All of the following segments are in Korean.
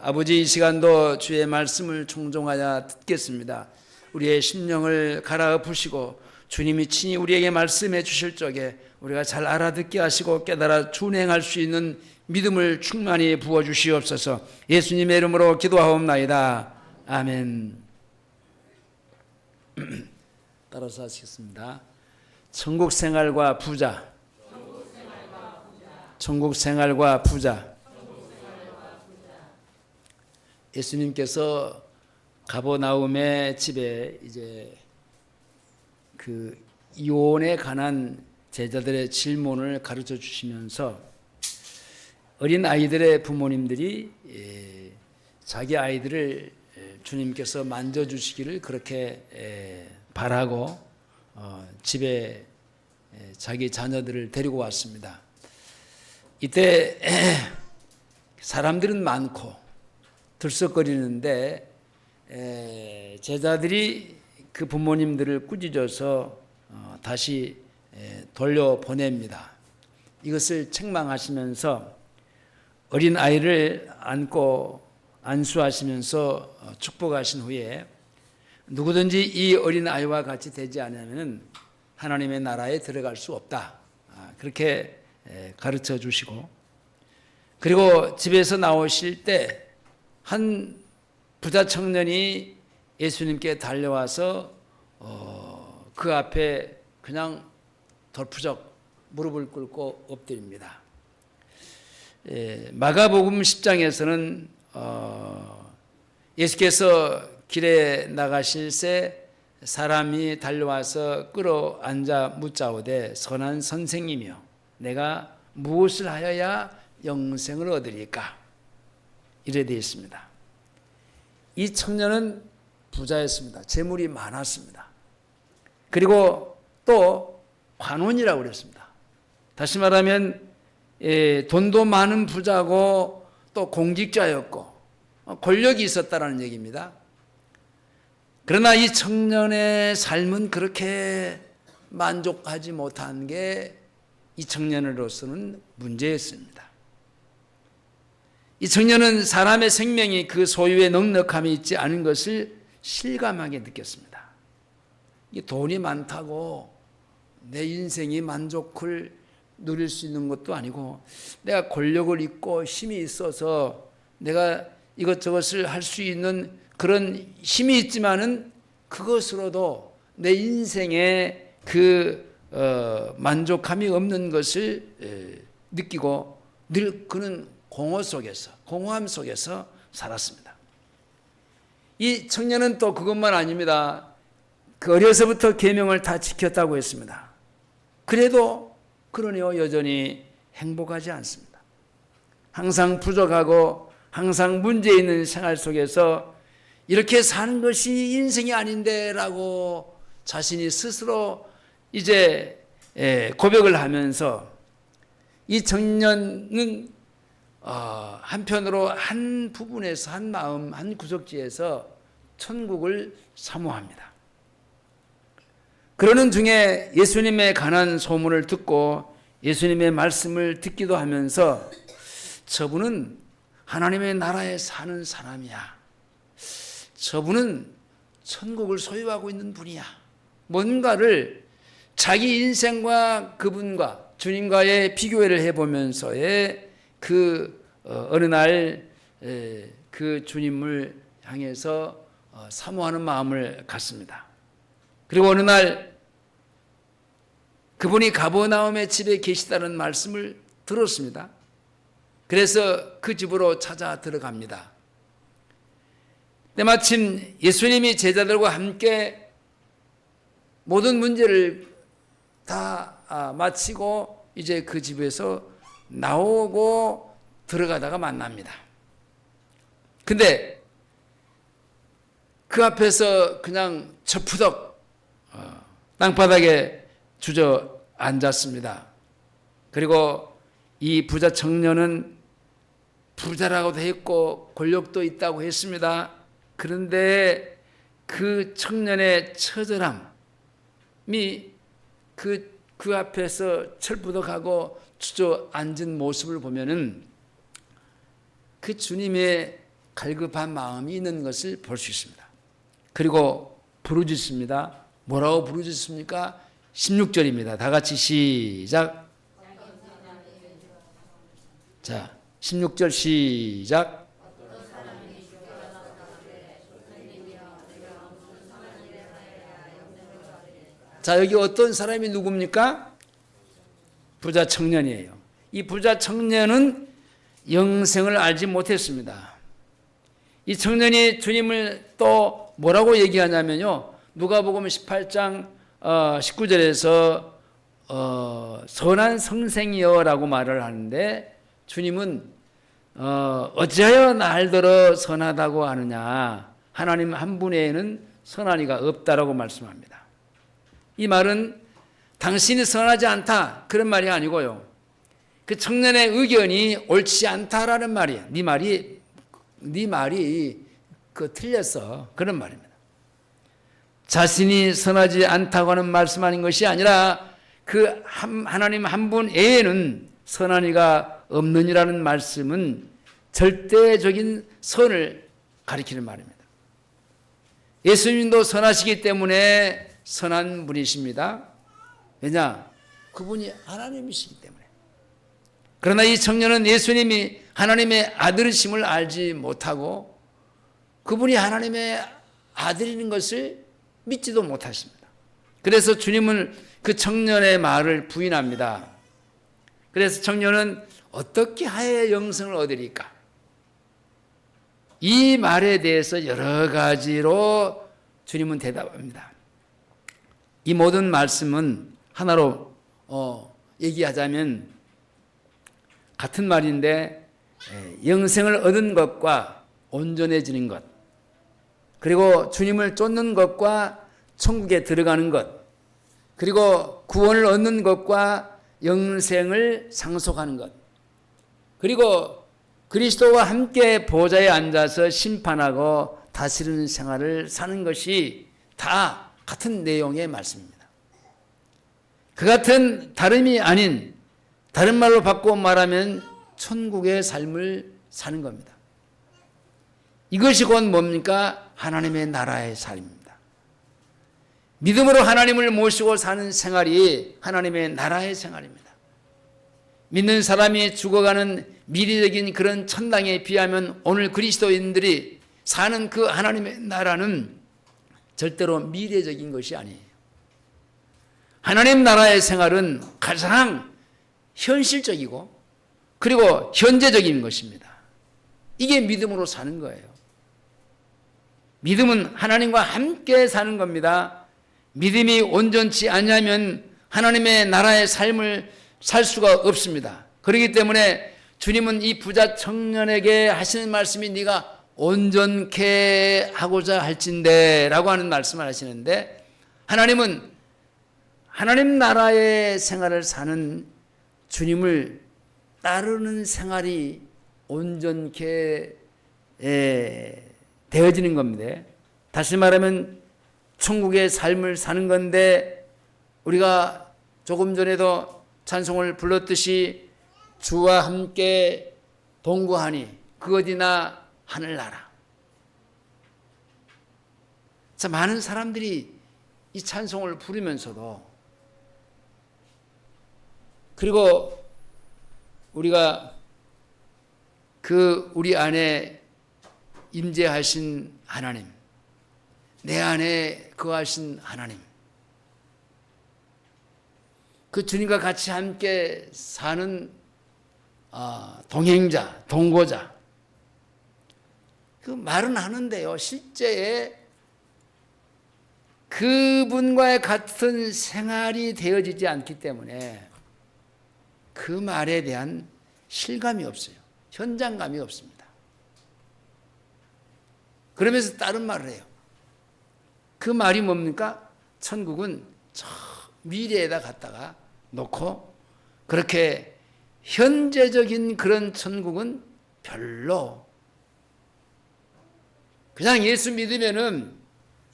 아버지, 이 시간도 주의 말씀을 청종하여 듣겠습니다. 우리의 심령을 갈아엎으시고 주님이 친히 우리에게 말씀해 주실 적에 우리가 잘 알아듣게 하시고 깨달아 준행할 수 있는 믿음을 충만히 부어주시옵소서. 예수님의 이름으로 기도하옵나이다. 아멘. 따라서 하시겠습니다. 천국 생활과 부자. 천국 생활과 부자. 예수님께서 가버나움의 집에 이제 그 이혼에 관한 제자들의 질문을 가르쳐 주시면서 어린 아이들의 부모님들이 자기 아이들을 주님께서 만져주시기를 그렇게 바라고 집에 자기 자녀들을 데리고 왔습니다. 이때 사람들은 많고 들썩거리는데 제자들이 그 부모님들을 꾸짖어서 다시 돌려보냅니다. 이것을 책망하시면서 어린 아이를 안고 안수하시면서 축복하신 후에 누구든지 이 어린 아이와 같이 되지 않으면 하나님의 나라에 들어갈 수 없다. 그렇게 가르쳐 주시고, 그리고 집에서 나오실 때 한 부자 청년이 예수님께 달려와서 그 앞에 그냥 덜푸적 무릎을 꿇고 엎드립니다. 마가복음 10장에서는 예수께서 길에 나가실새 사람이 달려와서 끌어앉아 묻자오되 선한 선생님이여 내가 무엇을 하여야 영생을 얻으리까? 이래 되어 있습니다. 이 청년은 부자였습니다. 재물이 많았습니다. 그리고 또 관원이라고 그랬습니다. 다시 말하면 돈도 많은 부자고 또 공직자였고 권력이 있었다는 얘기입니다. 그러나 이 청년의 삶은 그렇게 만족하지 못한 게 이 청년으로서는 문제였습니다. 이 청년은 사람의 생명이 그 소유에 넉넉함이 있지 않은 것을 실감하게 느꼈습니다. 이 돈이 많다고 내 인생이 만족을 누릴 수 있는 것도 아니고, 내가 권력을 있고 힘이 있어서 내가 이것저것을 할 수 있는 그런 힘이 있지만은 그것으로도 내 인생에 그 만족함이 없는 것을 느끼고 늘 그는 공허함 속에서 살았습니다. 이 청년은 또 그것만 아닙니다. 그 어려서부터 계명을 다 지켰다고 했습니다. 그래도 그러네요, 여전히 행복하지 않습니다. 항상 부족하고 항상 문제 있는 생활 속에서 이렇게 사는 것이 인생이 아닌데 라고 자신이 스스로 이제 고백을 하면서 이 청년은 한편으로 한 부분에서 한 마음 한 구석지에서 천국을 사모합니다. 그러는 중에 예수님에 관한 소문을 듣고 예수님의 말씀을 듣기도 하면서 저분은 하나님의 나라에 사는 사람이야. 저분은 천국을 소유하고 있는 분이야. 뭔가를 자기 인생과 그분과 주님과의 비교를 해보면서의 어느 날 그 주님을 향해서 사모하는 마음을 갖습니다. 그리고 어느 날 그분이 가버나움의 집에 계시다는 말씀을 들었습니다. 그래서 그 집으로 찾아 들어갑니다. 때마침 예수님이 제자들과 함께 모든 문제를 다 마치고 이제 그 집에서 나오고 들어가다가 만납니다. 근데 그 앞에서 그냥 저푸덕 땅바닥에 주저앉았습니다. 그리고 이 부자 청년은 부자라고도 했고 권력도 있다고 했습니다. 그런데 그 청년의 처절함이 그 앞에서 철부덕하고 주저앉은 모습을 보면은 그 주님의 갈급한 마음이 있는 것을 볼 수 있습니다. 그리고 부르짖습니다. 뭐라고 부르짖습니까? 16절입니다. 다 같이 시작. 자, 16절 시작. 자, 여기 어떤 사람이 누굽니까? 부자 청년이에요. 이 부자 청년은 영생을 알지 못했습니다. 이 청년이 주님을 또 뭐라고 얘기하냐면요. 누가복음 18장 19절에서 선한 선생이여라고 말을 하는데 주님은 어찌하여 날더러 선하다고 하느냐. 하나님 한 분 외에는 선한 이가 없다라고 말씀합니다. 이 말은 당신이 선하지 않다 그런 말이 아니고요. 그 청년의 의견이 옳지 않다라는 말이에요. 네 말이 틀렸어 그런 말입니다. 자신이 선하지 않다고 하는 말씀하는 것이 아니라 그 하나님 한 분 외에는 선한 이가 없느니라는 말씀은 절대적인 선을 가리키는 말입니다. 예수님도 선하시기 때문에 선한 분이십니다. 왜냐? 그분이 하나님이시기 때문에. 그러나 이 청년은 예수님이 하나님의 아들이심을 알지 못하고 그분이 하나님의 아들인 것을 믿지도 못하십니다. 그래서 주님은 그 청년의 말을 부인합니다. 그래서 청년은 어떻게 하여 영생을 얻으리까? 이 말에 대해서 여러 가지로 주님은 대답합니다. 이 모든 말씀은 하나로 얘기하자면 같은 말인데 영생을 얻은 것과 온전해지는 것, 그리고 주님을 쫓는 것과 천국에 들어가는 것, 그리고 구원을 얻는 것과 영생을 상속하는 것, 그리고 그리스도와 함께 보좌에 앉아서 심판하고 다스리는 생활을 사는 것이 다 같은 내용의 말씀입니다. 그 같은 다름이 아닌, 다른 말로 바꾸어 말하면 천국의 삶을 사는 겁니다. 이것이 곧 뭡니까? 하나님의 나라의 삶입니다. 믿음으로 하나님을 모시고 사는 생활이 하나님의 나라의 생활입니다. 믿는 사람이 죽어가는 미래적인 그런 천당에 비하면 오늘 그리스도인들이 사는 그 하나님의 나라는 절대로 미래적인 것이 아니에요. 하나님 나라의 생활은 가장 현실적이고 그리고 현재적인 것입니다. 이게 믿음으로 사는 거예요. 믿음은 하나님과 함께 사는 겁니다. 믿음이 온전치 않으면 하나님의 나라의 삶을 살 수가 없습니다. 그렇기 때문에 주님은 이 부자 청년에게 하시는 말씀이 네가 온전케 하고자 할진대 라고 하는 말씀을 하시는데, 하나님은 하나님 나라의 생활을 사는 주님을 따르는 생활이 온전케 되어지는 겁니다. 다시 말하면 천국의 삶을 사는 건데, 우리가 조금 전에도 찬송을 불렀듯이 주와 함께 동거하니 그것이나 하늘나라. 자, 많은 사람들이 이 찬송을 부르면서도, 그리고 우리가 우리 안에 임재하신 하나님, 내 안에 거하신 하나님, 그 주님과 같이 함께 사는 동행자, 동거자, 그 말은 하는데요, 실제에 그분과의 같은 생활이 되어지지 않기 때문에 그 말에 대한 실감이 없어요. 현장감이 없습니다. 그러면서 다른 말을 해요. 그 말이 뭡니까? 천국은 저 미래에다 갖다가 놓고, 그렇게 현재적인 그런 천국은 별로, 그냥 예수 믿으면은,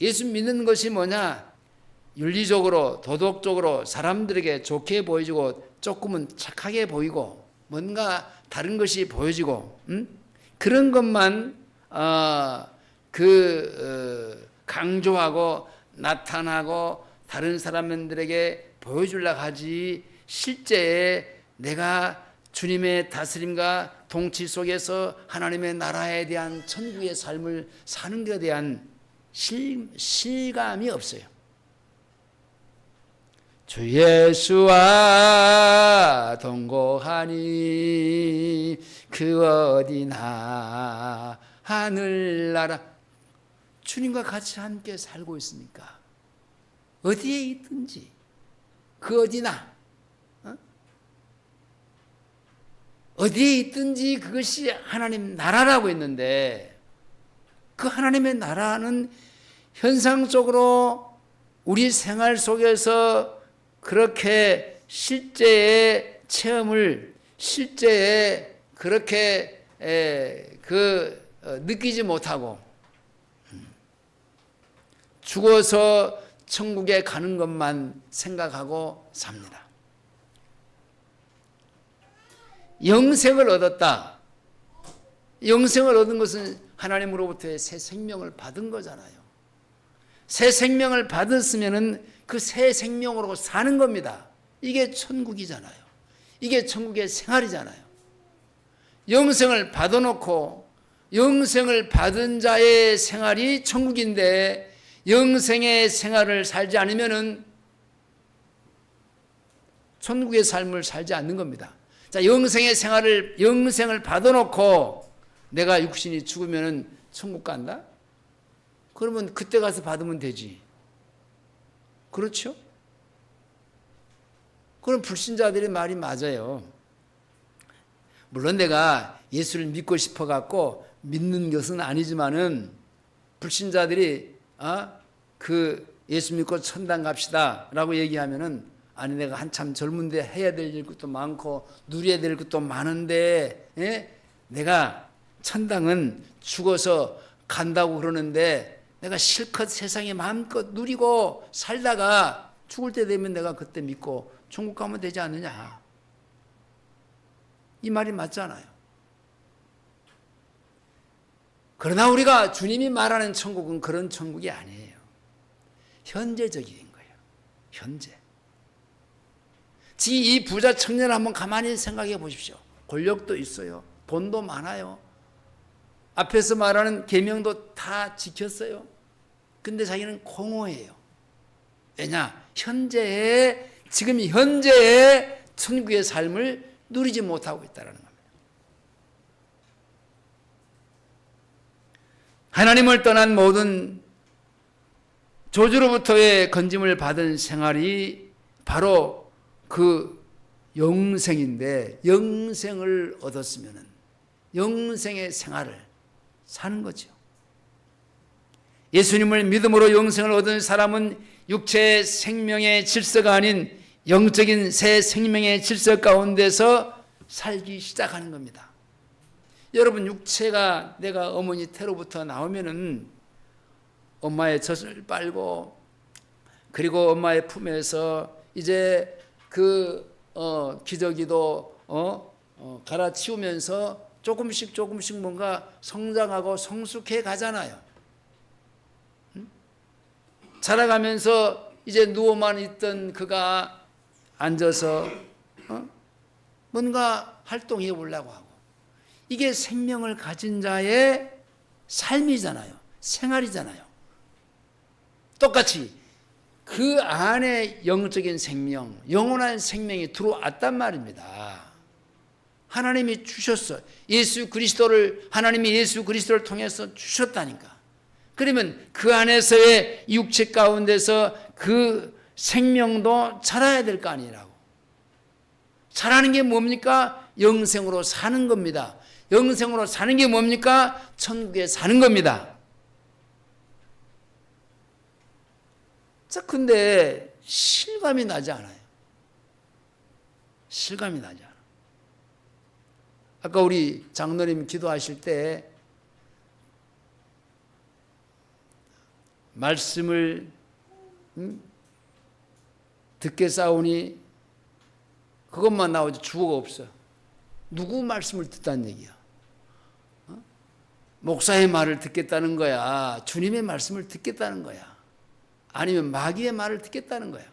예수 믿는 것이 뭐냐? 윤리적으로, 도덕적으로 사람들에게 좋게 보여지고 조금은 착하게 보이고 뭔가 다른 것이 보여지고 그런 것만 강조하고 나타나고 다른 사람들에게 보여주려고 하지, 실제 내가 주님의 다스림과 통치 속에서 하나님의 나라에 대한 천국의 삶을 사는 것에 대한 실감이 없어요. 주 예수와 동거하니 그 어디나 하늘나라. 주님과 같이 함께 살고 있으니까 어디에 있든지 그 어디나, 어디에 있든지 그것이 하나님 나라라고 했는데, 그 하나님의 나라는 현상적으로 우리 생활 속에서 그렇게 실제의 체험을, 실제의 그렇게 느끼지 못하고 죽어서 천국에 가는 것만 생각하고 삽니다. 영생을 얻었다. 영생을 얻은 것은 하나님으로부터의 새 생명을 받은 거잖아요. 새 생명을 받았으면은 그 새 생명으로 사는 겁니다. 이게 천국이잖아요. 이게 천국의 생활이잖아요. 영생을 받아놓고 영생을 받은 자의 생활이 천국인데, 영생의 생활을 살지 않으면은 천국의 삶을 살지 않는 겁니다. 자, 영생을 받아놓고 내가 육신이 죽으면은 천국 간다? 그러면 그때 가서 받으면 되지. 그렇죠? 그럼 불신자들의 말이 맞아요. 물론 내가 예수를 믿고 싶어 갖고 믿는 것은 아니지만은, 불신자들이 예수 믿고 천당 갑시다라고 얘기하면은, 아니 내가 한참 젊은데 해야 될 것도 많고 누려야 될 것도 많은데, 내가 천당은 죽어서 간다고 그러는데 내가 실컷 세상에 마음껏 누리고 살다가 죽을 때 되면 내가 그때 믿고 천국 가면 되지 않느냐. 이 말이 맞잖아요. 그러나 우리가 주님이 말하는 천국은 그런 천국이 아니에요. 현재적인 거예요. 현재. 이 부자 청년을 한번 가만히 생각해 보십시오. 권력도 있어요. 돈도 많아요. 앞에서 말하는 계명도 다 지켰어요. 근데 자기는 공허해요. 왜냐? 지금 현재의 천국의 삶을 누리지 못하고 있다는 겁니다. 하나님을 떠난 모든 조주로부터의 건짐을 받은 생활이 바로 그 영생인데, 영생을 얻었으면 영생의 생활을 사는 거죠. 예수님을 믿음으로 영생을 얻은 사람은 육체의 생명의 질서가 아닌 영적인 새 생명의 질서 가운데서 살기 시작하는 겁니다. 여러분, 육체가 내가 어머니 태로부터 나오면은 엄마의 젖을 빨고, 그리고 엄마의 품에서 이제 기저귀도 갈아치우면서 조금씩 뭔가 성장하고 성숙해 가잖아요. 자라가면서 이제 누워만 있던 그가 앉아서 뭔가 활동해 보려고 하고, 이게 생명을 가진 자의 삶이잖아요. 생활이잖아요. 똑같이 그 안에 영적인 생명, 영원한 생명이 들어왔단 말입니다. 하나님이 주셨어. 하나님이 예수 그리스도를 통해서 주셨다니까. 그러면 그 안에서의 육체 가운데서 그 생명도 자라야 될 거 아니라고. 자라는 게 뭡니까? 영생으로 사는 겁니다. 영생으로 사는 게 뭡니까? 천국에 사는 겁니다. 자, 근데 실감이 나지 않아요. 실감이 나지 않아요. 아까 우리 장로님 기도하실 때 말씀을 듣게 싸우니 그것만 나오지 주어가 없어. 누구 말씀을 듣다는 얘기야? 목사의 말을 듣겠다는 거야? 주님의 말씀을 듣겠다는 거야? 아니면 마귀의 말을 듣겠다는 거야?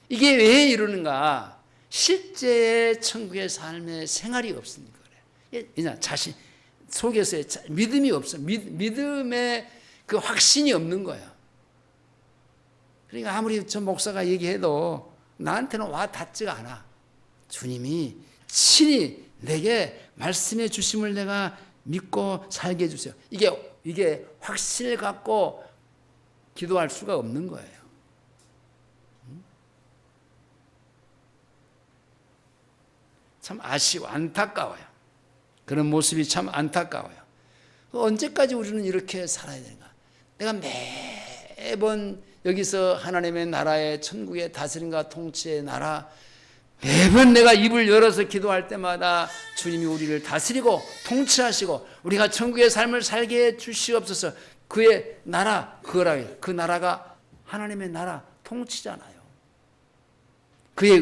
이게 왜 이러는가? 실제의 천국의 삶의 생활이 없으니까 그래. 그냥 자신 속에서의 믿음이 없어. 믿음의 그 확신이 없는 거야. 그러니까 아무리 저 목사가 얘기해도 나한테는 와 닿지가 않아. 주님이 친히 내게 말씀해 주심을 내가 믿고 살게 해주세요. 이게 확신을 갖고 기도할 수가 없는 거예요. 참 아쉬워, 안타까워요. 그런 모습이 참 안타까워요. 언제까지 우리는 이렇게 살아야 되는가? 내가 매번 여기서 하나님의 나라의 천국의 다스림과 통치의 나라, 매번 내가 입을 열어서 기도할 때마다 주님이 우리를 다스리고 통치하시고 우리가 천국의 삶을 살게 해 주시옵소서. 그의 나라, 그 나라가 하나님의 나라 통치잖아요. 그의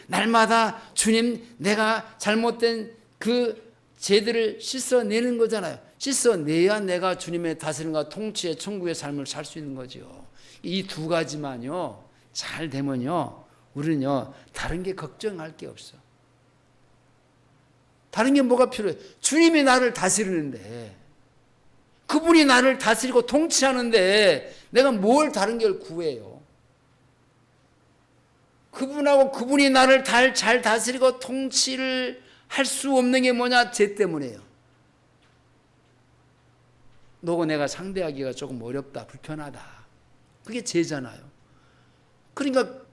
날마다 주님 내가 잘못된 그 죄들을 씻어내는 거잖아요. 씻어내야 내가 주님의 다스림과 통치의 천국의 삶을 살 수 있는 거죠. 이 두 가지만요 잘 되면요 우리는요 다른 게 걱정할 게 없어. 다른 게 뭐가 필요해? 주님이 나를 다스리는데, 그분이 나를 다스리고 통치하는데 내가 뭘 다른 걸 구해요? 그분이 나를 잘 다스리고 통치를 할 수 없는 게 뭐냐? 죄 때문에요. 너고 내가 상대하기가 조금 어렵다, 불편하다. 그게 죄잖아요. 그러니까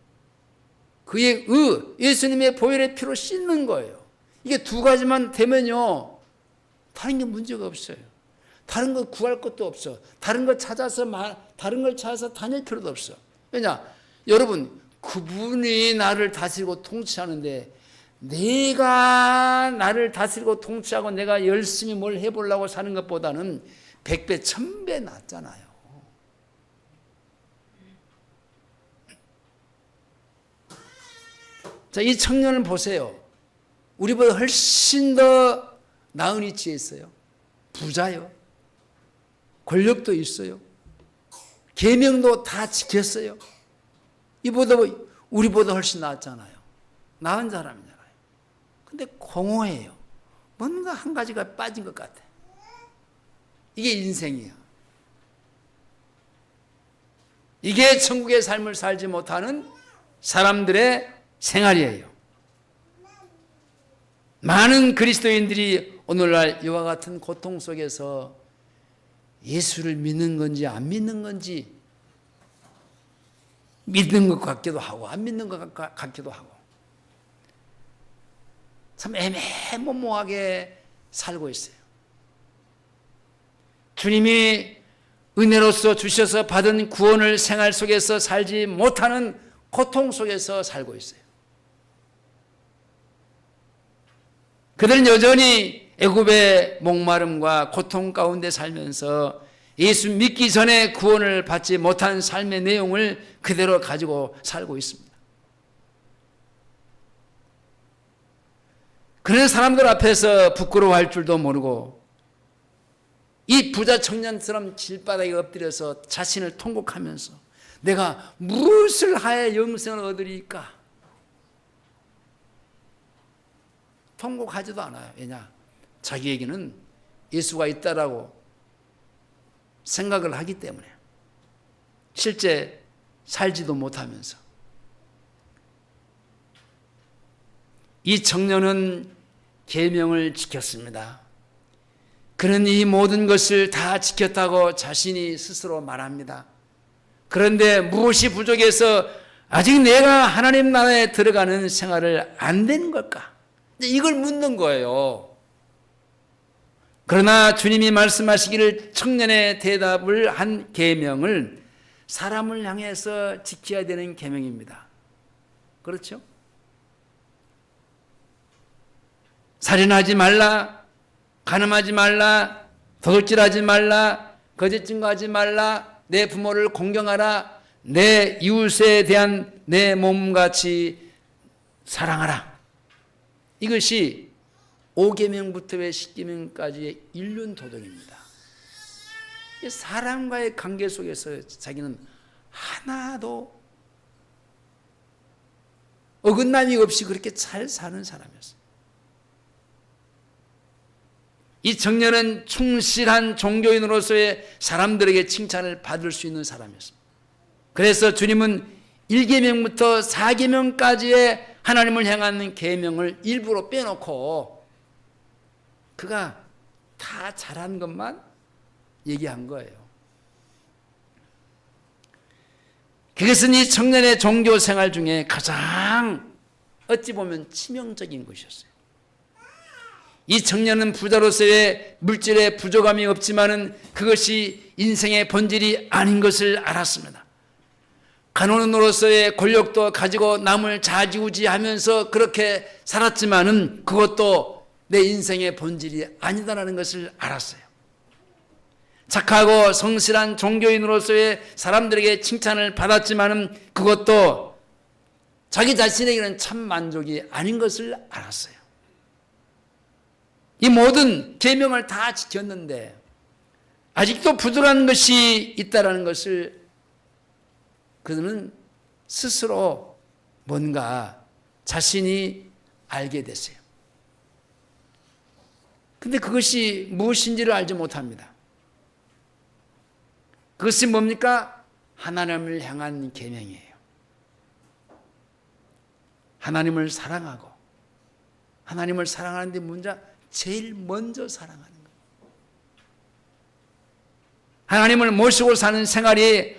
그의 예수님의 보혈의 피로 씻는 거예요. 이게 두 가지만 되면요 다른 게 문제가 없어요. 다른 거 구할 것도 없어. 다른 걸 찾아서 다닐 필요도 없어. 왜냐? 여러분, 그분이 나를 다스리고 통치하는데 내가 나를 다스리고 통치하고 내가 열심히 뭘 해보려고 사는 것보다는 100배, 1000배 낫잖아요. 자, 이 청년을 보세요. 우리보다 훨씬 더 나은 위치에 있어요. 부자요. 권력도 있어요. 계명도 다 지켰어요. 우리보다 훨씬 낫잖아요. 나은 사람이잖아요. 근데 공허해요. 뭔가 한 가지가 빠진 것 같아. 이게 인생이야. 이게 천국의 삶을 살지 못하는 사람들의 생활이에요. 많은 그리스도인들이 오늘날 이와 같은 고통 속에서 예수를 믿는 건지 안 믿는 건지, 믿는 것 같기도 하고 안 믿는 것 같기도 하고 참 애매모호하게 살고 있어요. 주님이 은혜로서 주셔서 받은 구원을 생활 속에서 살지 못하는 고통 속에서 살고 있어요. 그들은 여전히 애굽의 목마름과 고통 가운데 살면서 예수 믿기 전에 구원을 받지 못한 삶의 내용을 그대로 가지고 살고 있습니다. 그런 사람들 앞에서 부끄러워할 줄도 모르고 이 부자 청년처럼 길바닥에 엎드려서 자신을 통곡하면서 내가 무엇을 하여 영생을 얻으리까? 통곡하지도 않아요. 왜냐? 자기에게는 예수가 있다라고 생각을 하기 때문에, 실제 살지도 못하면서. 이 청년은 계명을 지켰습니다. 그는 이 모든 것을 다 지켰다고 자신이 스스로 말합니다. 그런데 무엇이 부족해서 아직 내가 하나님 나라에 들어가는 생활을 안 된 걸까? 이걸 묻는 거예요. 그러나 주님이 말씀하시기를 청년의 대답을 한 계명을 사람을 향해서 지켜야 되는 계명입니다. 그렇죠? 살인하지 말라, 간음하지 말라, 도둑질하지 말라, 거짓 증거하지 말라, 내 부모를 공경하라, 내 이웃에 대한 내 몸같이 사랑하라. 이것이 5계명부터 10계명까지의 일륜도덕입니다. 사람과의 관계 속에서 자기는 하나도 어긋남이 없이 그렇게 잘 사는 사람이었어요. 이 청년은 충실한 종교인으로서의 사람들에게 칭찬을 받을 수 있는 사람이었습니다. 그래서 주님은 1계명부터 4계명까지의 하나님을 향하는 계명을 일부러 빼놓고 그가 다 잘한 것만 얘기한 거예요. 그것은 이 청년의 종교 생활 중에 가장 어찌 보면 치명적인 것이었어요. 이 청년은 부자로서의 물질의 부족함이 없지만은 그것이 인생의 본질이 아닌 것을 알았습니다. 간호인으로서의 권력도 가지고 남을 좌지우지하면서 그렇게 살았지만은 그것도 내 인생의 본질이 아니다라는 것을 알았어요. 착하고 성실한 종교인으로서의 사람들에게 칭찬을 받았지만은 그것도 자기 자신에게는 참 만족이 아닌 것을 알았어요. 이 모든 계명을 다 지켰는데 아직도 부족한 것이 있다라는 것을 그는 스스로 뭔가 자신이 알게 됐어요. 근데 그것이 무엇인지를 알지 못합니다. 그것이 뭡니까? 하나님을 향한 계명이에요. 하나님을 사랑하고 하나님을 사랑하는데 문제 제일 먼저 사랑하는 거예요. 하나님을 모시고 사는 생활이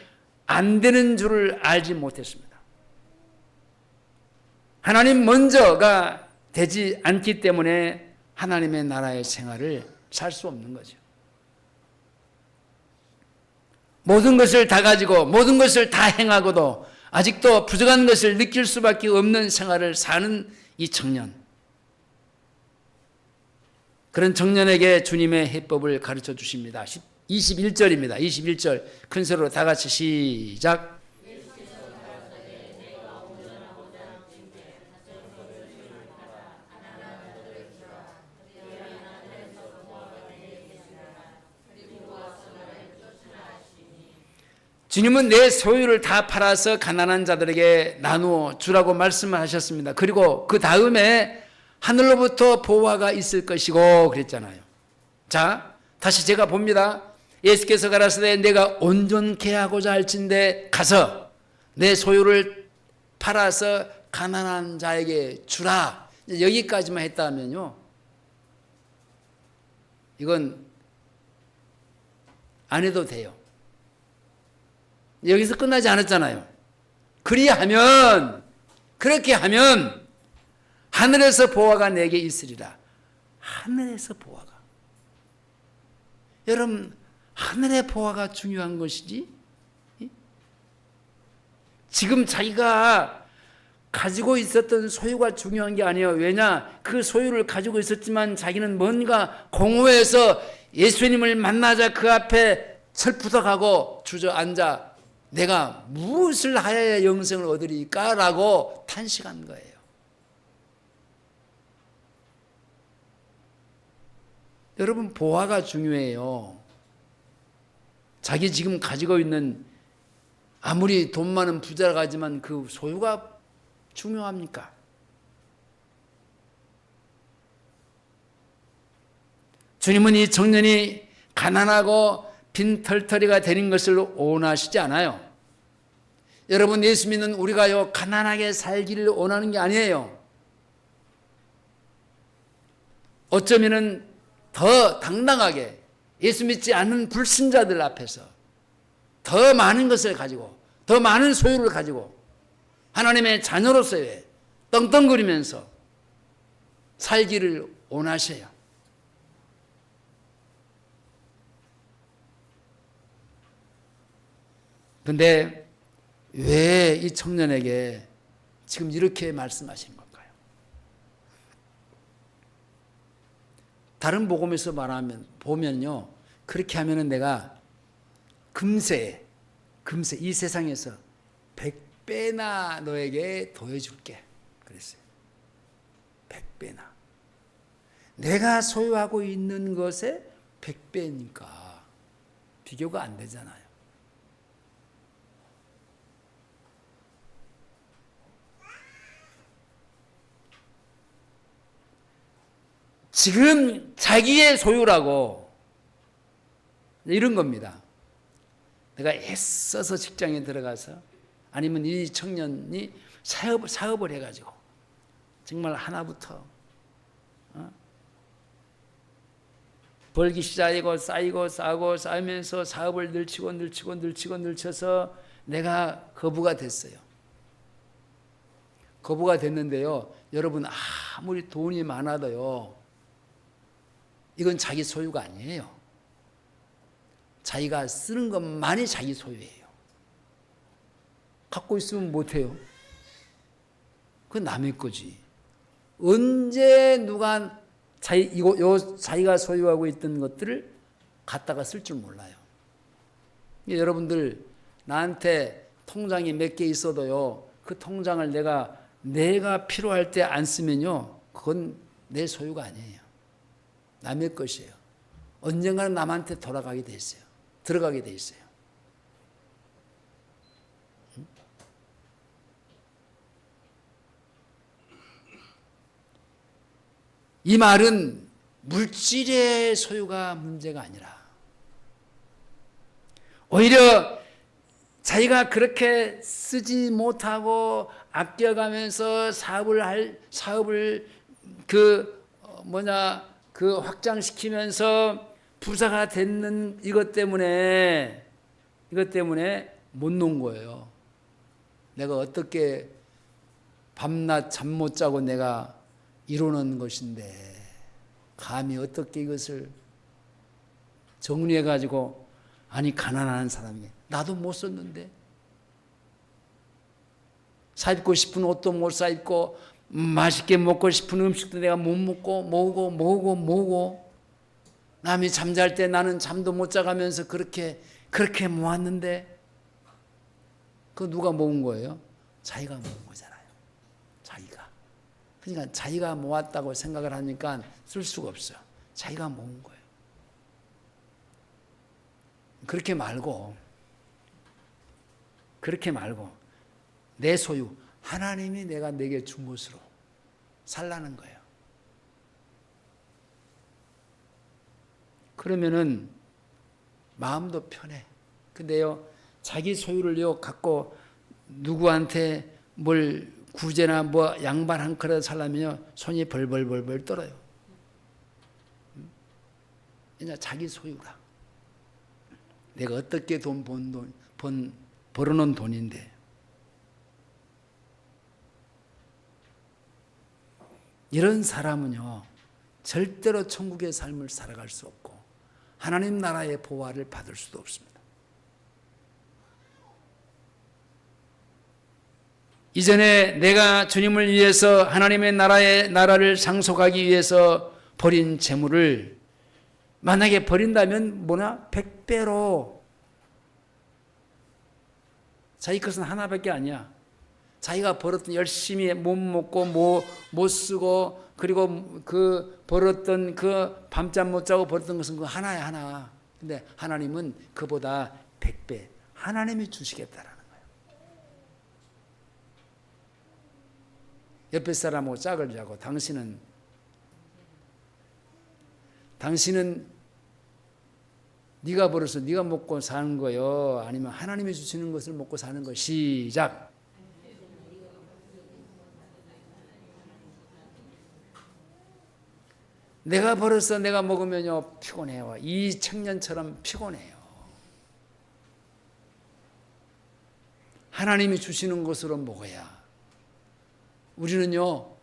안 되는 줄을 알지 못했습니다. 하나님 먼저가 되지 않기 때문에 하나님의 나라의 생활을 살 수 없는 거죠. 모든 것을 다 가지고 모든 것을 다 행하고도 아직도 부족한 것을 느낄 수밖에 없는 생활을 사는 이 청년. 그런 청년에게 주님의 해법을 가르쳐 주십니다. 21절입니다. 21절 큰 소리로 다 같이 시작. 주님은 내 소유를 다 팔아서 가난한 자들에게 나누어 주라고 말씀을 하셨습니다. 그리고 그 다음에 하늘로부터 보화가 있을 것이고 그랬잖아요. 자, 다시 제가 봅니다. 예수께서 가라사대 내가 온전케 하고자 할진대 가서 내 소유를 팔아서 가난한 자에게 주라. 여기까지만 했다면요, 이건 안 해도 돼요. 여기서 끝나지 않았잖아요. 그렇게 하면 하늘에서 보화가 내게 있으리라. 하늘에서 보화가. 여러분, 하늘의 보화가 중요한 것이지 지금 자기가 가지고 있었던 소유가 중요한 게 아니에요. 왜냐? 그 소유를 가지고 있었지만 자기는 뭔가 공허해서 예수님을 만나자 그 앞에 철푸덕하고 주저앉아 내가 무엇을 하여야 영생을 얻으리까? 라고 탄식한 거예요. 여러분, 보화가 중요해요. 자기 지금 가지고 있는 아무리 돈 많은 부자라고 하지만 그 소유가 중요합니까? 주님은 이 청년이 가난하고 빈털터리가 되는 것을 원하시지 않아요. 여러분, 예수 믿는 우리가요, 가난하게 살기를 원하는 게 아니에요. 어쩌면은 더 당당하게 예수 믿지 않는 불신자들 앞에서 더 많은 것을 가지고 더 많은 소유를 가지고 하나님의 자녀로서의 떵떵거리면서 살기를 원하셔요. 그런데 왜 이 청년에게 지금 이렇게 말씀하시는 걸까요? 다른 복음에서 보면요, 그렇게 하면은 내가 금세 이 세상에서 100배나 너에게 더해줄게 그랬어요. 100배나. 내가 소유하고 있는 것의 100배니까 비교가 안 되잖아요. 지금 자기의 소유라고 이런 겁니다. 내가 애써서 직장에 들어가서 아니면 이 청년이 사업을 해가지고 정말 하나부터 벌기 시작이고 쌓이고 쌓고 쌓으면서 사업을 늘쳐서 내가 거부가 됐어요. 거부가 됐는데요. 여러분 아무리 돈이 많아도요. 이건 자기 소유가 아니에요. 자기가 쓰는 것만이 자기 소유예요. 갖고 있으면 못해요. 그건 남의 거지. 언제 누가 자기가 소유하고 있던 것들을 갖다가 쓸 줄 몰라요. 여러분들 나한테 통장이 몇 개 있어도요. 그 통장을 내가 필요할 때 안 쓰면요. 그건 내 소유가 아니에요. 남의 것이에요. 언젠가는 남한테 돌아가게 돼 있어요. 들어가게 돼 있어요. 이 말은 물질의 소유가 문제가 아니라 오히려 자기가 그렇게 쓰지 못하고 아껴가면서 사업을 확장시키면서 부자가 됐는 이것 때문에 못 놓은 거예요. 내가 어떻게 밤낮 잠 못 자고 내가 이루는 것인데 감히 어떻게 이것을 정리해 가지고 아니 가난한 사람이 나도 못 썼는데 사 입고 싶은 옷도 못 사 입고 맛있게 먹고 싶은 음식도 내가 못 먹고 모으고 남이 잠잘 때 나는 잠도 못 자가면서 그렇게 모았는데 그거 누가 모은 거예요? 자기가 모은 거잖아요. 자기가. 그러니까 자기가 모았다고 생각을 하니까 쓸 수가 없어요. 자기가 모은 거예요. 그렇게 말고 내 소유 하나님이 내게 준 것으로 살라는 거예요. 그러면은 마음도 편해. 근데요 자기 소유를요 갖고 누구한테 뭘 구제나 양반 한 그릇 살려면요 손이 벌벌 떨어요. 그냥 자기 소유라. 내가 어떻게 벌어놓은 돈인데 이런 사람은요 절대로 천국의 삶을 살아갈 수 없고 하나님 나라의 보화를 받을 수도 없습니다. 이전에 내가 주님을 위해서 하나님의 나라를 상속하기 위해서 버린 재물을 만약에 버린다면 100배로 자기 것은 하나밖에 아니야. 자기가 벌었던 열심히 못 먹고 못 쓰고 그리고 그 벌었던 그 밤잠 못 자고 벌었던 것은 그 하나야 하나. 근데 하나님은 그보다 100배 하나님이 주시겠다라는 거예요. 옆에 사람하고 짝을 자고 당신은 네가 벌어서 네가 먹고 사는 거요? 아니면 하나님이 주시는 것을 먹고 사는 거? 시작. 내가 벌어서 내가 먹으면요 피곤해요. 이 청년처럼 피곤해요. 하나님이 주시는 것으로 먹어야. 우리는요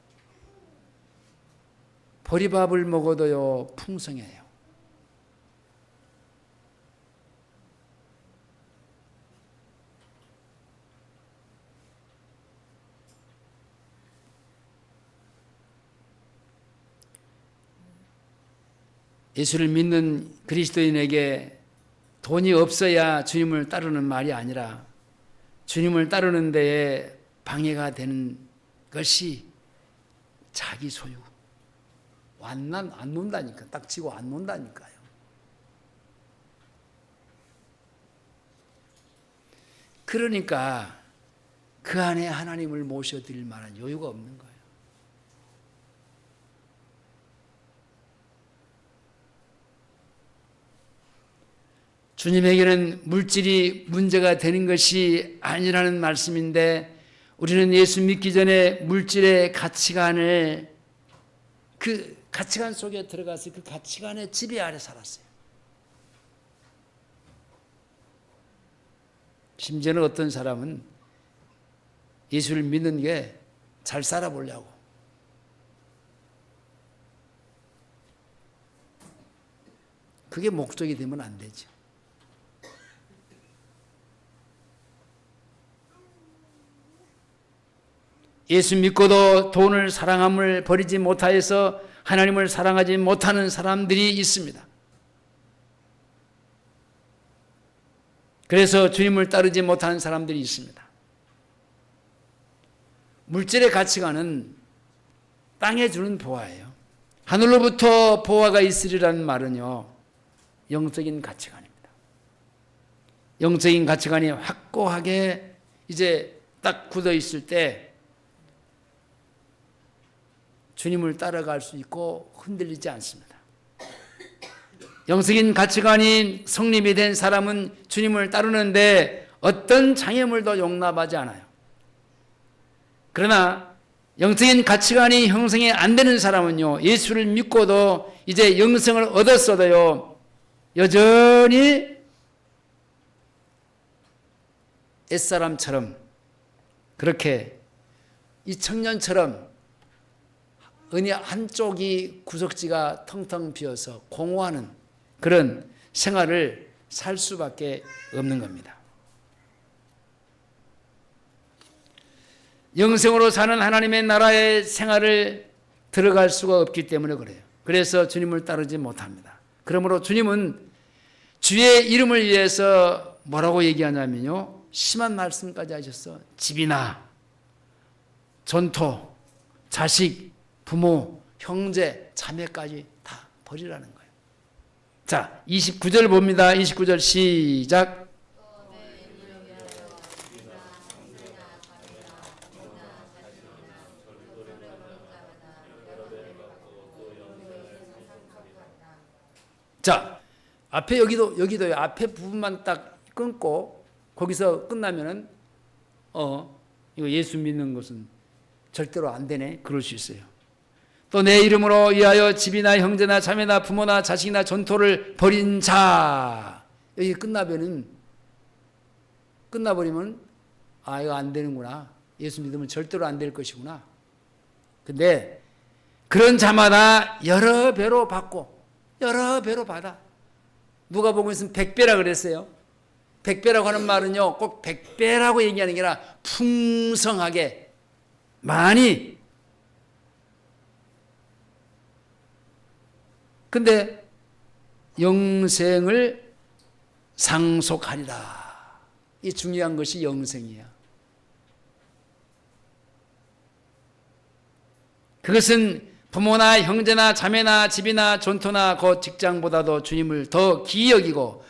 보리밥을 먹어도요 풍성해요. 예수를 믿는 그리스도인에게 돈이 없어야 주님을 따르는 말이 아니라 주님을 따르는 데에 방해가 되는 것이 자기 소유, 안 논다니까. 딱 치고 안 논다니까요. 그러니까 그 안에 하나님을 모셔드릴 만한 여유가 없는 거예요. 주님에게는 물질이 문제가 되는 것이 아니라는 말씀인데, 우리는 예수 믿기 전에 물질의 가치관을, 그 가치관 속에 들어가서 그 가치관의 지배 아래 살았어요. 심지어는 어떤 사람은 예수를 믿는 게 잘 살아보려고, 그게 목적이 되면 안 되죠. 예수 믿고도 돈을 사랑함을 버리지 못하여서 하나님을 사랑하지 못하는 사람들이 있습니다. 그래서 주님을 따르지 못하는 사람들이 있습니다. 물질의 가치관은 땅에 주는 보화예요. 하늘로부터 보화가 있으리라는 말은요, 영적인 가치관입니다. 영적인 가치관이 확고하게 이제 딱 굳어 있을 때 주님을 따라갈 수 있고 흔들리지 않습니다. 영적인 가치관이 성립이 된 사람은 주님을 따르는데 어떤 장애물도 용납하지 않아요. 그러나 영적인 가치관이 형성이 안 되는 사람은요, 예수를 믿고도 이제 영성을 얻었어도요, 여전히 옛사람처럼, 그렇게 이 청년처럼 어느 한쪽이 구석지가 텅텅 비어서 공허하는 그런 생활을 살 수밖에 없는 겁니다. 영생으로 사는 하나님의 나라의 생활을 들어갈 수가 없기 때문에 그래요. 그래서 주님을 따르지 못합니다. 그러므로 주님은 주의 이름을 위해서 뭐라고 얘기하냐면요, 심한 말씀까지 하셨어. 집이나 전토, 자식, 부모, 형제, 자매까지 다 버리라는 거예요. 자, 29절 봅니다. 29절 시작. 자, 앞에 여기도요. 앞에 부분만 딱 끊고 거기서 끝나면은 이거 예수 믿는 것은 절대로 안 되네. 그럴 수 있어요. 또 내 이름으로 위하여 집이나 형제나 자매나 부모나 자식이나 전토를 벌인 자. 여기 끝나버리면 이거 안 되는구나. 예수 믿으면 절대로 안 될 것이구나. 근데 그런 자마다 여러 배로 받고 여러 배로 받아. 누가복음에서는 100배라 그랬어요. 100배라고 하는 말은요, 꼭 100배라고 얘기하는 게 아니라 풍성하게 많이. 근데 영생을 상속하리라. 이 중요한 것이 영생이야. 그것은 부모나 형제나 자매나 집이나 전토나 그 직장보다도 주님을 더 귀히 여기고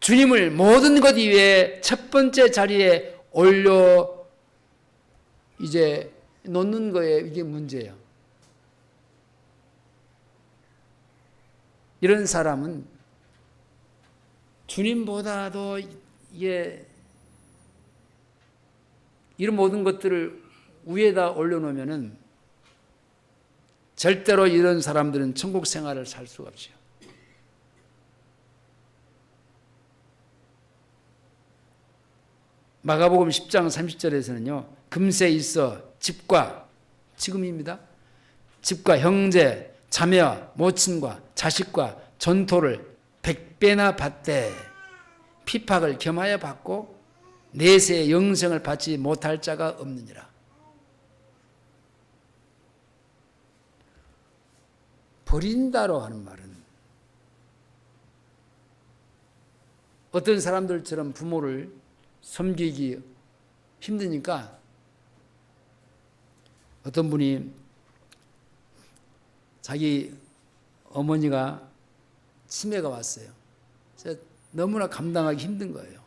주님을 모든 것 위에 첫 번째 자리에 올려 이제 놓는 거에 이게 문제예요. 이런 사람은 주님보다도 이런 모든 것들을 위에다 올려놓으면은 절대로 이런 사람들은 천국 생활을 살 수가 없죠. 마가복음 10장 30절에서는요. 금세 있어 집과, 지금입니다. 집과 형제, 자매와 모친과 자식과 전토를 100배나 받되 핍박을 겸하여 받고 내세의 영생을 받지 못할 자가 없느니라. 버린다로 하는 말은 어떤 사람들처럼 부모를 섬기기 힘드니까 어떤 분이 자기 어머니가 치매가 왔어요. 너무나 감당하기 힘든 거예요.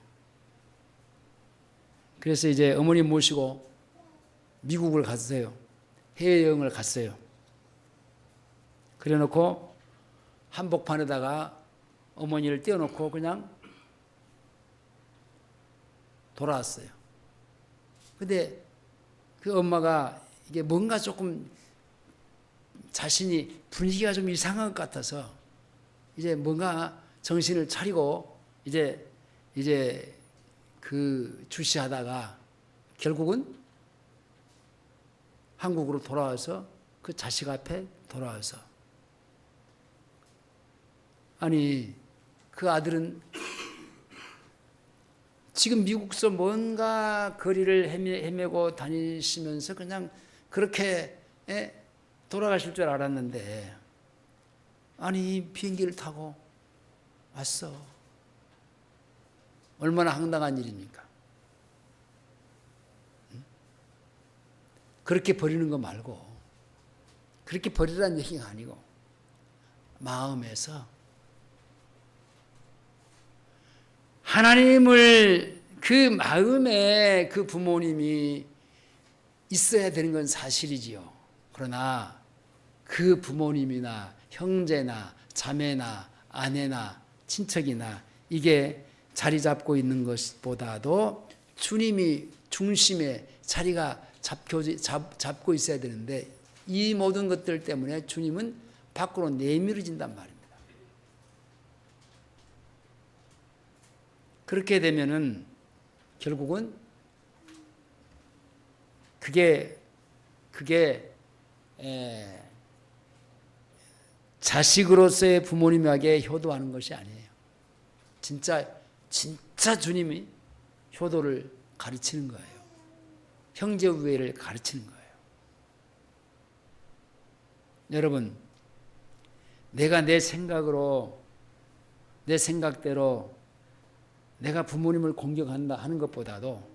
그래서 이제 어머니 모시고 미국을 갔어요. 해외여행을 갔어요. 그래 놓고 한복판에다가 어머니를 띄워놓고 그냥 돌아왔어요. 근데 그 엄마가 이게 뭔가 조금 자신이 분위기가 좀 이상한 것 같아서 이제 뭔가 정신을 차리고 이제 그 주시하다가 결국은 한국으로 돌아와서 그 자식 앞에 돌아와서 아니 그 아들은 지금 미국서 뭔가 거리를 헤매고 다니시면서 그냥 그렇게 돌아가실 줄 알았는데 아니 비행기를 타고 왔어. 얼마나 황당한 일입니까? 그렇게 버리는 거 말고 그렇게 버리라는 얘기가 아니고 마음에서 하나님을 그 마음에 그 부모님이 있어야 되는 건 사실이지요. 그러나 그 부모님이나 형제나 자매나 아내나 친척이나 이게 자리 잡고 있는 것보다도 주님이 중심에 자리가 잡고 있어야 되는데 이 모든 것들 때문에 주님은 밖으로 내밀어진단 말입니다. 그렇게 되면은 결국은 그게 자식으로서의 부모님에게 효도하는 것이 아니에요. 진짜 주님이 효도를 가르치는 거예요. 형제 우애를 가르치는 거예요. 여러분, 내가 내 생각으로 내 생각대로 내가 부모님을 공격한다 하는 것보다도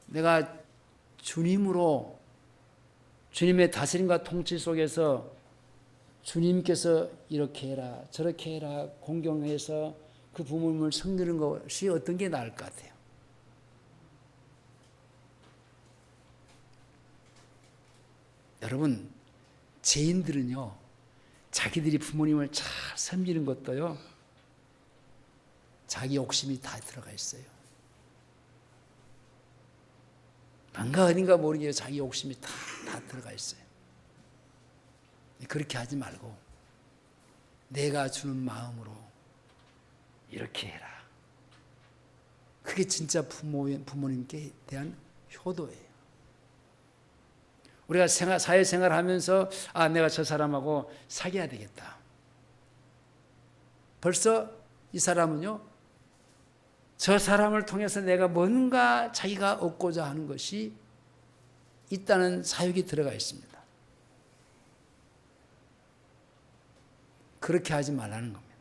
내가 주님으로 주님의 다스림과 통치 속에서 주님께서 이렇게 해라 저렇게 해라 공경해서 그 부모님을 섬기는 것이 어떤 게 나을 것 같아요. 여러분, 죄인들은요 자기들이 부모님을 잘 섬기는 것도요 자기 욕심이 다 들어가 있어요. 뭔가 어딘가 모르게 자기 욕심이 다 들어가 있어요. 그렇게 하지 말고 내가 주는 마음으로 이렇게 해라. 그게 진짜 부모님께 대한 효도예요. 우리가 사회생활 하면서 내가 저 사람하고 사귀어야 되겠다. 벌써 이 사람은요 저 사람을 통해서 내가 뭔가 자기가 얻고자 하는 것이 있다는 사육이 들어가 있습니다. 그렇게 하지 말라는 겁니다.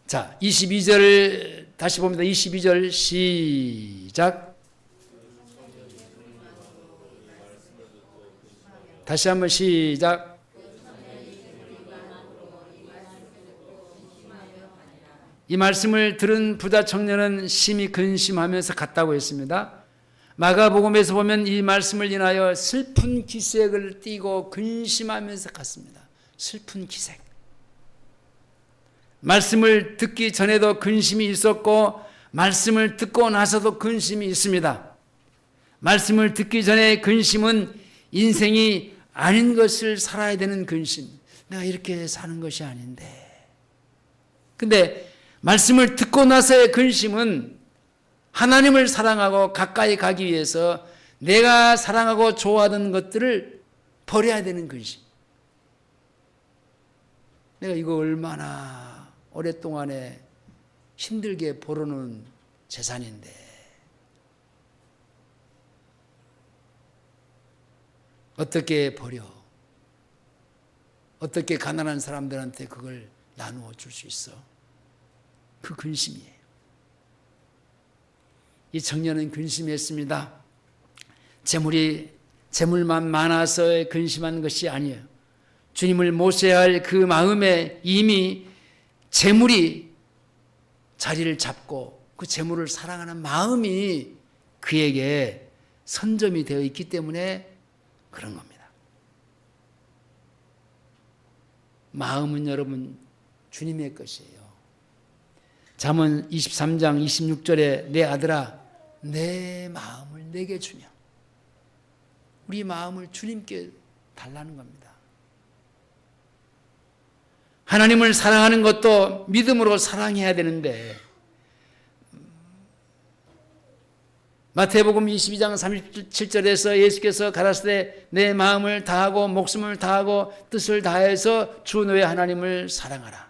자, 22절 다시 봅니다. 22절 시작. 다시 한번 시작. 이 말씀을 들은 부자 청년은 심히 근심하면서 갔다고 했습니다. 마가복음에서 보면 이 말씀을 인하여 슬픈 기색을 띠고 근심하면서 갔습니다. 슬픈 기색. 말씀을 듣기 전에도 근심이 있었고 말씀을 듣고 나서도 근심이 있습니다. 말씀을 듣기 전에 근심은 인생이 아닌 것을 살아야 되는 근심. 내가 이렇게 사는 것이 아닌데. 근데 말씀을 듣고 나서의 근심은 하나님을 사랑하고 가까이 가기 위해서 내가 사랑하고 좋아하는 것들을 버려야 되는 근심. 내가 이거 얼마나 오랫동안에 힘들게 벌어놓은 재산인데 어떻게 버려? 어떻게 가난한 사람들한테 그걸 나누어 줄 수 있어? 그 근심이에요. 이 청년은 근심했습니다. 재물만 많아서 근심한 것이 아니에요. 주님을 모셔야 할 그 마음에 이미 재물이 자리를 잡고 그 재물을 사랑하는 마음이 그에게 선점이 되어 있기 때문에 그런 겁니다. 마음은 여러분 주님의 것이에요. 잠언 23장 26절에 내 아들아 내 마음을 내게 주냐. 우리 마음을 주님께 달라는 겁니다. 하나님을 사랑하는 것도 믿음으로 사랑해야 되는데 마태복음 22장 37절에서 예수께서 가라사대 내 마음을 다하고 목숨을 다하고 뜻을 다해서 주 너의 하나님을 사랑하라.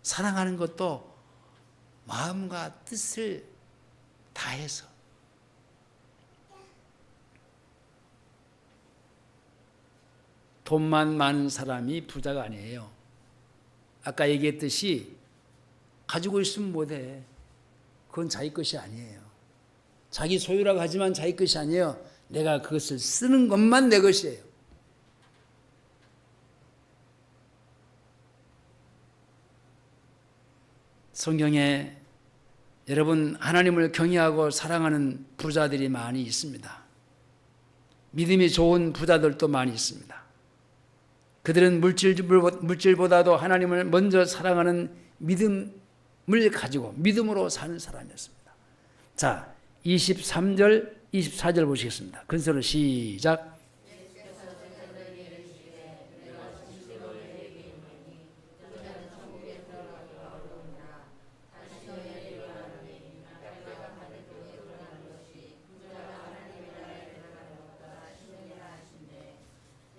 사랑하는 것도 마음과 뜻을 다해서 돈만 많은 사람이 부자가 아니에요. 아까 얘기했듯이 가지고 있으면 못해. 그건 자기 것이 아니에요. 자기 소유라고 하지만 자기 것이 아니에요. 내가 그것을 쓰는 것만 내 것이에요. 성경에 여러분 하나님을 경외하고 사랑하는 부자들이 많이 있습니다. 믿음이 좋은 부자들도 많이 있습니다. 그들은 물질보다도 하나님을 먼저 사랑하는 믿음을 가지고 믿음으로 사는 사람이었습니다. 자, 23절, 24절 보시겠습니다. 근서로 시작.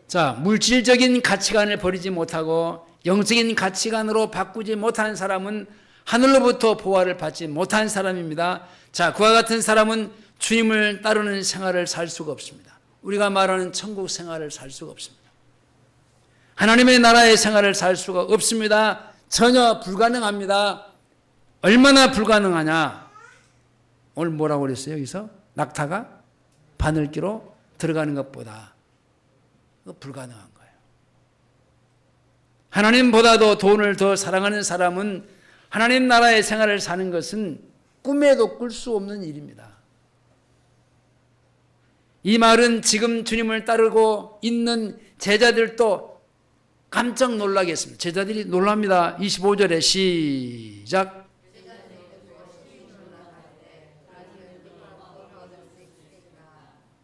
자, 물질적인 가치관을 버리지 못하고 영적인 가치관으로 바꾸지 못한 사람은 하늘로부터 보화를 받지 못한 사람입니다. 자, 그와 같은 사람은 주님을 따르는 생활을 살 수가 없습니다. 우리가 말하는 천국 생활을 살 수가 없습니다. 하나님의 나라의 생활을 살 수가 없습니다. 전혀 불가능합니다. 얼마나 불가능하냐? 오늘 뭐라고 그랬어요? 여기서 낙타가 바늘기로 들어가는 것보다 불가능한 거예요. 하나님보다도 돈을 더 사랑하는 사람은 하나님 나라의 생활을 사는 것은 꿈에도 꿀 수 없는 일입니다. 이 말은 지금 주님을 따르고 있는 제자들도 깜짝 놀라겠습니다. 제자들이 놀랍니다. 25절에 시작.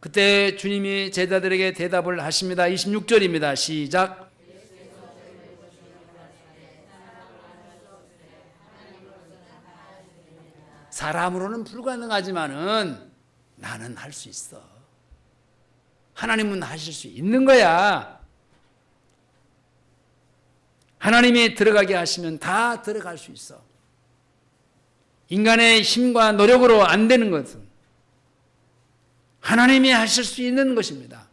그때 주님이 제자들에게 대답을 하십니다. 26절입니다. 시작. 사람으로는 불가능하지만은 나는 할 수 있어. 하나님은 하실 수 있는 거야. 하나님이 들어가게 하시면 다 들어갈 수 있어. 인간의 힘과 노력으로 안 되는 것은 하나님이 하실 수 있는 것입니다.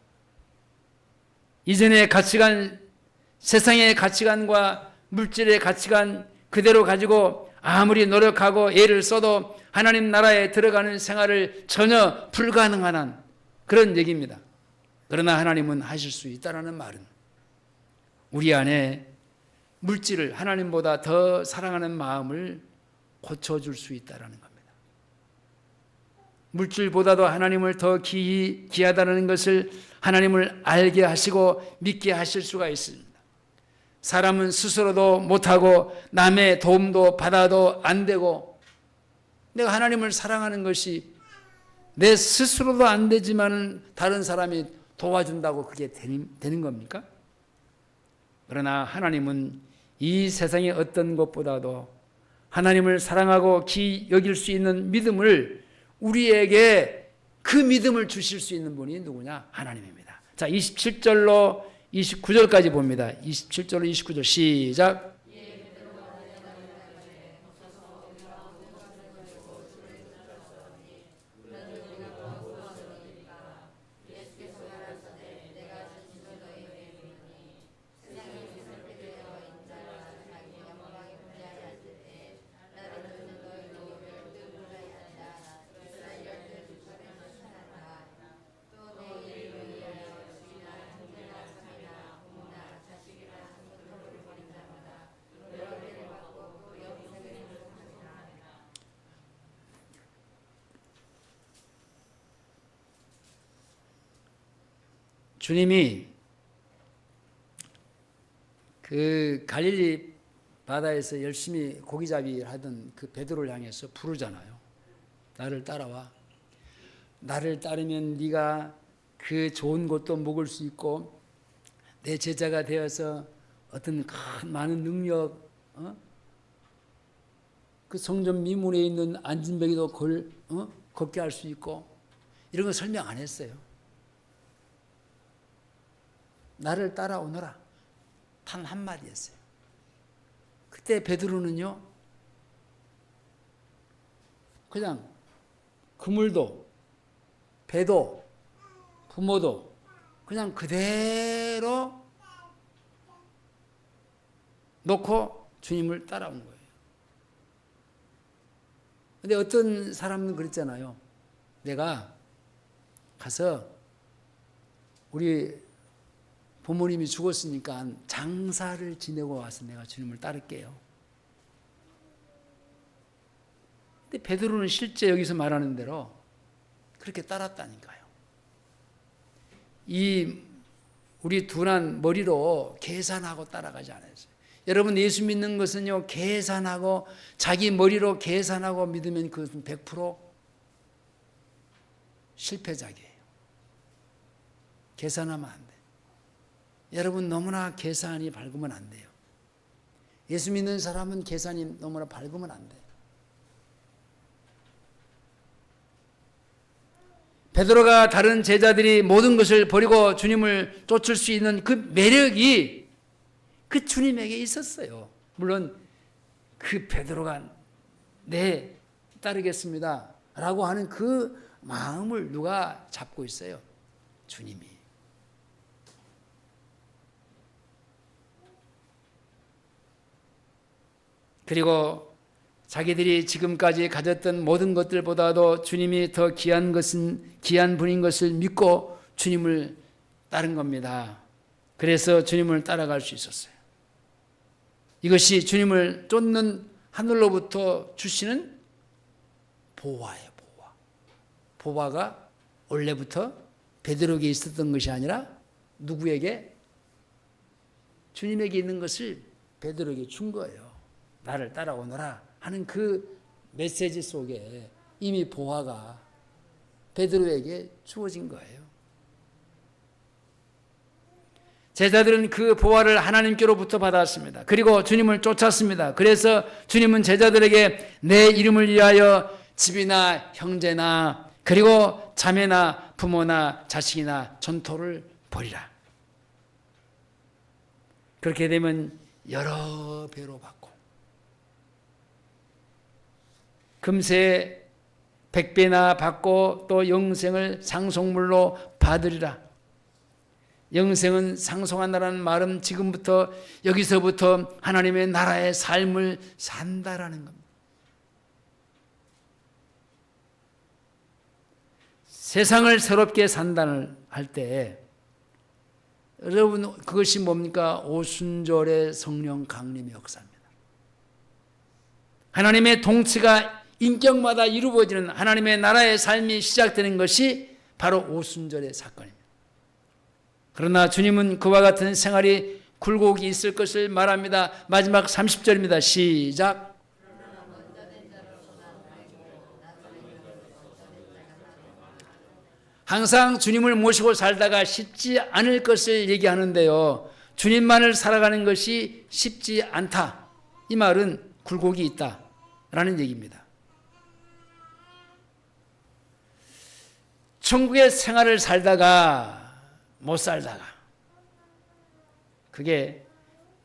이전의 가치관, 세상의 가치관과 물질의 가치관 그대로 가지고 아무리 노력하고 애를 써도 하나님 나라에 들어가는 생활을 전혀 불가능한 한 그런 얘기입니다. 그러나 하나님은 하실 수 있다는 말은 우리 안에 물질을 하나님보다 더 사랑하는 마음을 고쳐줄 수 있다는 겁니다. 물질보다도 하나님을 더 귀하다는 것을 하나님을 알게 하시고 믿게 하실 수가 있습니다. 사람은 스스로도 못하고 남의 도움도 받아도 안 되고 내가 하나님을 사랑하는 것이 내 스스로도 안 되지만 다른 사람이 도와준다고 그게 되는 겁니까? 그러나 하나님은 이 세상의 어떤 것보다도 하나님을 사랑하고 귀히 여길 수 있는 믿음을 우리에게 그 믿음을 주실 수 있는 분이 누구냐? 하나님입니다. 자, 27절로 29절까지 봅니다. 27절로 29절 시작. 주님이 그 갈릴리 바다에서 열심히 고기잡이를 하던 그 베드로를 향해서 부르잖아요. 나를 따라와. 나를 따르면 네가 그 좋은 것도 먹을 수 있고 내 제자가 되어서 어떤 큰 많은 능력, 그 성전 미문에 있는 안진뱅이도 걷게 할 수 있고 이런 거 설명 안 했어요. 나를 따라오너라. 단 한마디였어요. 그때 베드로는요, 그냥 그물도, 배도, 부모도 그냥 그대로 놓고 주님을 따라온 거예요. 근데 어떤 사람은 그랬잖아요. 내가 가서 우리 부모님이 죽었으니까 장사를 지내고 와서 내가 주님을 따를게요. 근데 베드로는 실제 여기서 말하는 대로 그렇게 따랐다니까요. 이 우리 둔한 머리로 계산하고 따라가지 않았어요. 여러분, 예수 믿는 것은요, 계산하고 자기 머리로 계산하고 믿으면 그것은 100% 실패작이에요. 계산하면 안 돼요. 여러분, 너무나 계산이 밝으면 안 돼요. 예수 믿는 사람은 계산이 너무나 밝으면 안 돼요. 베드로가 다른 제자들이 모든 것을 버리고 주님을 쫓을 수 있는 그 매력이 그 주님에게 있었어요. 물론 그 베드로가 네, 따르겠습니다 라고 하는 그 마음을 누가 잡고 있어요? 주님이. 그리고 자기들이 지금까지 가졌던 모든 것들보다도 주님이 더 귀한 분인 것을 믿고 주님을 따른 겁니다. 그래서 주님을 따라갈 수 있었어요. 이것이 주님을 쫓는 하늘로부터 주시는 보화예요, 보화. 보화가 원래부터 베드로에게 있었던 것이 아니라 누구에게? 주님에게 있는 것을 베드로에게 준 거예요. 나를 따라오너라 하는 그 메시지 속에 이미 보화가 베드로에게 주어진 거예요. 제자들은 그 보화를 하나님께로부터 받았습니다. 그리고 주님을 쫓았습니다. 그래서 주님은 제자들에게 내 이름을 위하여 집이나 형제나 그리고 자매나 부모나 자식이나 전토를 버리라. 그렇게 되면 여러 배로 받고 금세 100배나 받고 또 영생을 상속물로 받으리라. 영생은 상속한다는 말은 지금부터 여기서부터 하나님의 나라의 삶을 산다라는 겁니다. 세상을 새롭게 산다는 할 때 여러분 그것이 뭡니까? 오순절의 성령 강림의 역사입니다. 하나님의 통치가 인격마다 이루어지는 하나님의 나라의 삶이 시작되는 것이 바로 오순절의 사건입니다. 그러나 주님은 그와 같은 생활이 굴곡이 있을 것을 말합니다. 마지막 30절입니다. 시작. 항상 주님을 모시고 살다가 쉽지 않을 것을 얘기하는데요. 주님만을 살아가는 것이 쉽지 않다. 이 말은 굴곡이 있다라는 얘기입니다. 천국의 생활을 살다가 못 살다가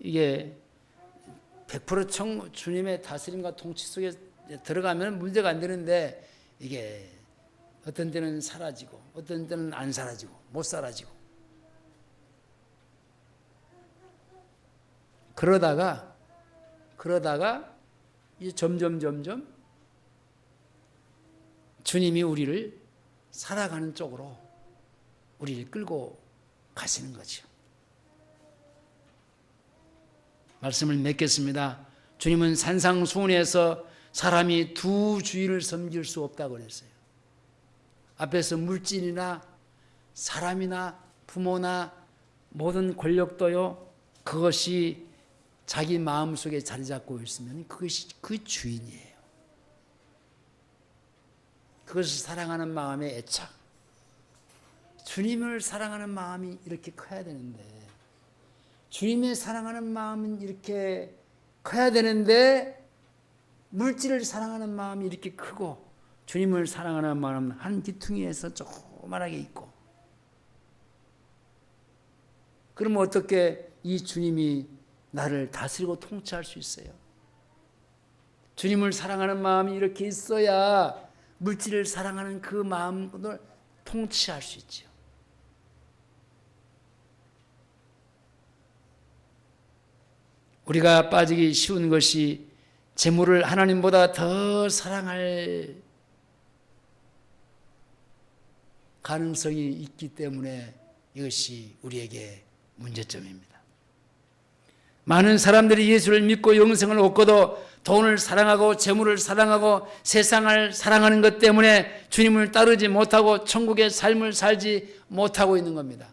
이게 100% 주님의 다스림과 통치 속에 들어가면 문제가 안 되는데 이게 어떤 때는 사라지고 어떤 때는 안 사라지고 못 사라지고 그러다가 이제 점점 주님이 우리를 살아가는 쪽으로 우리를 끌고 가시는 거죠. 말씀을 맺겠습니다. 주님은 산상수훈에서 사람이 두 주인을 섬길 수 없다고 그랬어요. 앞에서 물질이나 사람이나 부모나 모든 권력도요, 그것이 자기 마음속에 자리 잡고 있으면 그것이 그 주인이에요. 그것을 사랑하는 마음의 애착. 주님을 사랑하는 마음이 이렇게 커야 되는데, 주님의 사랑하는 마음은 이렇게 커야 되는데, 물질을 사랑하는 마음이 이렇게 크고 주님을 사랑하는 마음은 한 귀퉁이에서 조그만하게 있고, 그러면 어떻게 이 주님이 나를 다스리고 통치할 수 있어요? 주님을 사랑하는 마음이 이렇게 있어야 물질을 사랑하는 그 마음을 통치할 수 있죠. 우리가 빠지기 쉬운 것이 재물을 하나님보다 더 사랑할 가능성이 있기 때문에 이것이 우리에게 문제점입니다. 많은 사람들이 예수를 믿고 영생을 얻고도 돈을 사랑하고 재물을 사랑하고 세상을 사랑하는 것 때문에 주님을 따르지 못하고 천국의 삶을 살지 못하고 있는 겁니다.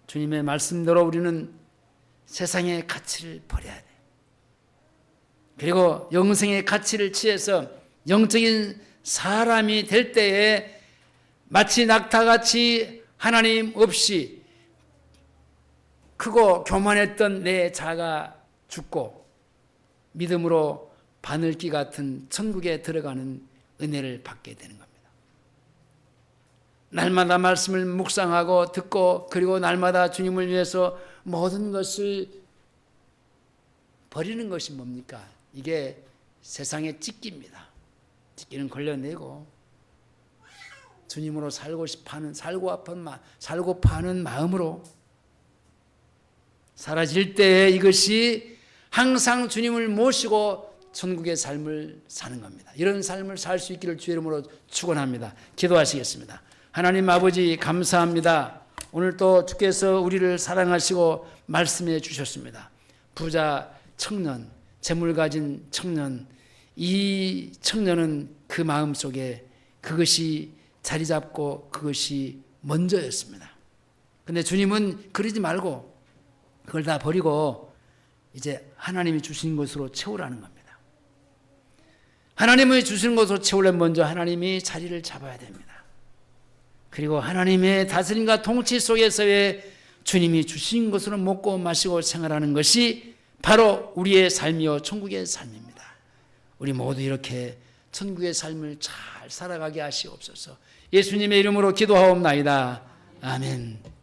주님의 말씀대로 우리는 세상의 가치를 버려야 돼. 그리고 영생의 가치를 취해서 영적인 사람이 될 때에 마치 낙타같이 하나님 없이 크고 교만했던 내 자가 죽고 믿음으로 바늘기 같은 천국에 들어가는 은혜를 받게 되는 겁니다. 날마다 말씀을 묵상하고 듣고 그리고 날마다 주님을 위해서 모든 것을 버리는 것이 뭡니까? 이게 세상의 찢기입니다. 찢기는 걸려내고 주님으로 살고 싶어하는 살고 파는 마음으로 사라질 때에 이것이 항상 주님을 모시고 천국의 삶을 사는 겁니다. 이런 삶을 살 수 있기를 주의 이름으로 축원합니다. 기도하시겠습니다. 하나님 아버지 감사합니다. 오늘 또 주께서 우리를 사랑하시고 말씀해 주셨습니다. 부자 청년, 재물 가진 청년, 이 청년은 그 마음속에 그것이 자리 잡고 그것이 먼저였습니다. 근데 주님은 그러지 말고 그걸 다 버리고 이제 하나님이 주신 것으로 채우라는 겁니다. 하나님이 주신 것으로 채우려면 먼저 하나님이 자리를 잡아야 됩니다. 그리고 하나님의 다스림과 통치 속에서의 주님이 주신 것으로 먹고 마시고 생활하는 것이 바로 우리의 삶이요 천국의 삶입니다. 우리 모두 이렇게 천국의 삶을 잘 살아가게 하시옵소서. 예수님의 이름으로 기도하옵나이다. 아멘.